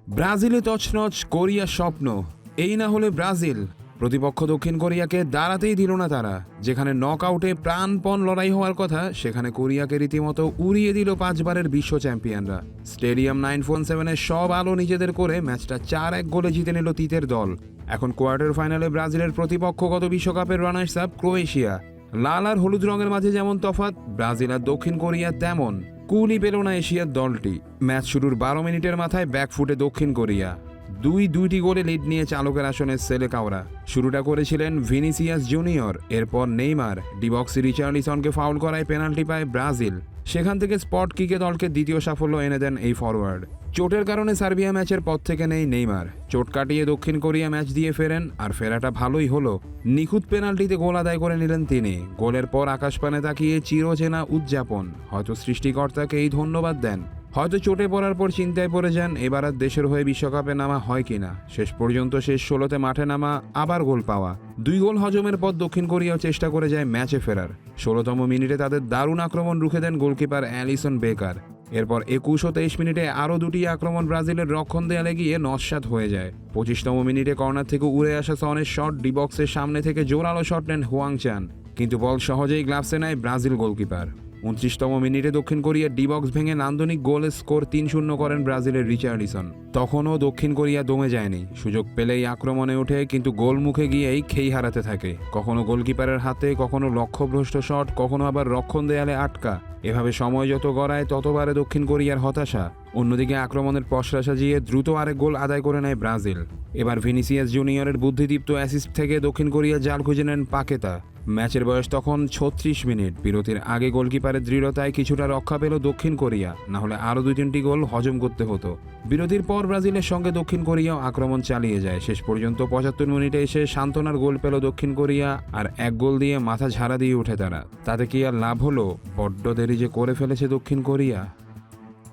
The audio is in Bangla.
ব্রাজিলে তছনছ, কোরিয়ার স্বপ্ন। এই না হলে ব্রাজিল। প্রতিপক্ষ দক্ষিণ কোরিয়াকে দাঁড়াতেই দিল না তারা। যেখানে নক আউটে প্রাণপণ লড়াই হওয়ার কথা, সেখানে কোরিয়াকে রীতিমতো উড়িয়ে দিল 5 বারের বিশ্ব চ্যাম্পিয়নরা। স্টেডিয়াম 947-এর সব আলো নিজেদের করে ম্যাচটা 4-1 গোলে জিতে নিল তিতের দল। এখন কোয়ার্টার ফাইনালে ব্রাজিলের প্রতিপক্ষ গত বিশ্বকাপের রানার্স আপ ক্রোয়েশিয়া। লাল আর হলুদ রঙের মাঝে যেমন তফাৎ, ব্রাজিল আর দক্ষিণ কোরিয়া তেমন। কুলই পেল না এশিয়ার দলটি। ম্যাচ শুরুর 12 মিনিটের মাথায় ব্যাকফুটে দক্ষিণ কোরিয়া। দুইটি গোলে লিড নিয়ে চালকের আসনে সেলেকাওরা। শুরুটা করেছিলেন ভিনিসিয়াস জুনিয়র, এরপর নেইমার। ডিবক্সে রিচার্লিসনকে ফাউল করায় পেনাল্টি পায় ব্রাজিল। সেখান থেকে স্পট কিকে দলকে দ্বিতীয় সাফল্য এনে দেন এই ফরওয়ার্ড। চোটের কারণে সার্বিয়া ম্যাচের পর থেকে নেই নেইমার। চোট কাটিয়ে দক্ষিণ কোরিয়া ম্যাচ দিয়ে ফেরেন, আর ফেরাটা ভালোই হলো। নিখুঁত পেনাল্টিতে গোল আদায় করে নিলেন তিনি। গোলের পর আকাশপানে তাকিয়ে চিরচেনা উদযাপন। হয়তো সৃষ্টিকর্তাকে এই ধন্যবাদ দেন, হয়তো চোটে পড়ার পর চিন্তায় পড়ে যান এবার আর দেশের হয়ে বিশ্বকাপে নামা হয় কিনা। শেষ পর্যন্ত শেষ 16তে মাঠে নামা, আবার গোল পাওয়া। 2 গোল হজমের পর দক্ষিণ কোরিয়াও চেষ্টা করে যায় ম্যাচে ফেরার। 16তম মিনিটে তাদের দারুণ আক্রমণ রুখে দেন গোলকিপার অ্যালিসন বেকার। এরপর 21 ও 23 মিনিটে আরও 2টি আক্রমণ ব্রাজিলের রক্ষণ দেয়ালে গিয়ে নস্যাৎ হয়ে যায়। 25তম মিনিটে কর্নার থেকে উড়ে আসা সনের শট, ডিবক্সের সামনে থেকে জোরালো শট নেন হুয়াং চান, কিন্তু বল সহজেই গ্লাভসে নেয় ব্রাজিল গোলকিপার। 29তম মিনিটে দক্ষিণ কোরিয়ার ডিবক্স ভেঙে নান্দনিক গোলের স্কোর 3-0 করেন ব্রাজিলের রিচার্লিসন। তখনও দক্ষিণ কোরিয়া দমে যায়নি। সুযোগ পেলেই আক্রমণে ওঠে, কিন্তু গোল মুখে গিয়েই খেই হারাতে থাকে। কখনো গোলকিপারের হাতে, কখনো লক্ষ্যভ্রষ্ট শট, কখনো আবার রক্ষণ দেয়ালে আটকা। এভাবে সময় যত গড়ায় ততবারে দক্ষিণ কোরিয়ার হতাশা। অন্যদিকে আক্রমণের পসরা সাজিয়ে দ্রুত আরেক গোল আদায় করে নেয় ব্রাজিল। এবার ভিনিসিয়াস জুনিয়রের বুদ্ধিদীপ্ত অ্যাসিস্ট থেকে দক্ষিণ কোরিয়া জাল খুঁজে নেন পাকেতা। ম্যাচের বয়স তখন 36 মিনিট। বিরতির আগে গোলকিপারের দৃঢ়তায় কিছুটা রক্ষা পেল দক্ষিণ কোরিয়া, না হলে আরও 2-3টি গোল হজম করতে হতো। বিরতির পর ব্রাজিলের সঙ্গে দক্ষিণ কোরিয়াও আক্রমণ চালিয়ে যায়। শেষ পর্যন্ত 75 মিনিটে এসে সান্ত্বনার গোল পেল দক্ষিণ কোরিয়া, আর 1 গোল দিয়ে মাথা ঝাড়া দিয়ে ওঠে তারা। তাতে কি আর লাভ হলো? বড্ড দেরি যে করে ফেলেছে দক্ষিণ কোরিয়া।